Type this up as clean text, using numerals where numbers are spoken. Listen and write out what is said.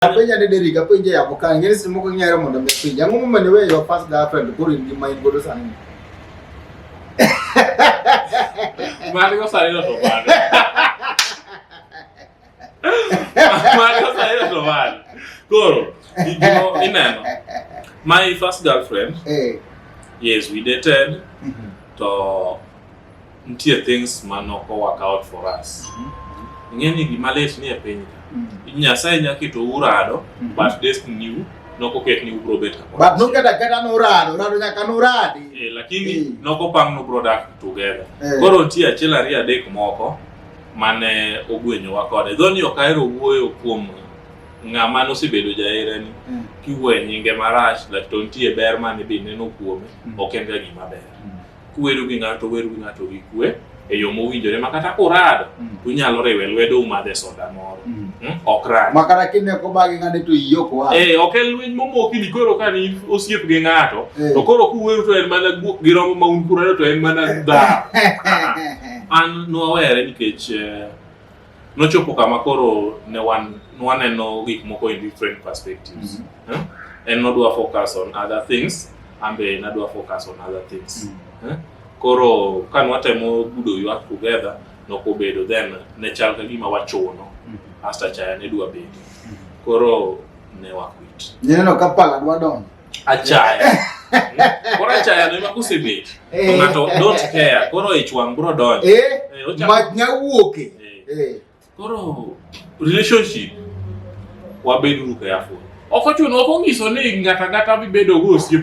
Penja de deriga penja ya bukan ngene simu ko nyara mo na penja ngumu mane we your first girlfriend ko rin di main godo sani. Mali ko sari na to man. Mali ko sari na to man. Goro, you know, inano. My first girlfriend. Yes, we dated. To until things man no work out for us. Ngeni gimalet ni e penja. Nyasaye nyakito urado, but destiny knew no koket ni ubro beta. But no kata no urado nyaka no uradi. Lakini no kopang no product together. Koro ntia chela ria dek moko mane ogwenyo wakode. Dhoni okaero wuoyo kuom ng'ama nosebedo jahere ni kiwe nyinge marach la tontie ber mane be neno kuome okenda gima ber. Kuweru gi ng'ato gi kwe e yo mowinjore makata kurado unyalo rewe lwedo umadhe soda moro okrad makara kine ko bagi ngade to yoko wa okel lweny momoki ni koro kani osiep gi ng'ato to koro kuweru to en mana guok gi romo ma un kurado to en mana dha an nwawere nikech nochopo kama koro ne waneno gik moko in different perspectives en nodwa focus on other things ambe nadwa focus on other things koro kan watemo budo ywak together nokobedo then ne chal ka gima wachuno hasta chaya ne dwa bedo koro ne wakwit neno kapala dwa don achaya koro achaya ne makusebet to ngato don't care koro ichwang bro don ma nyawuoke koro relationship wabedo ka yafu okochuno okongiso ni ngata bibedo go osiep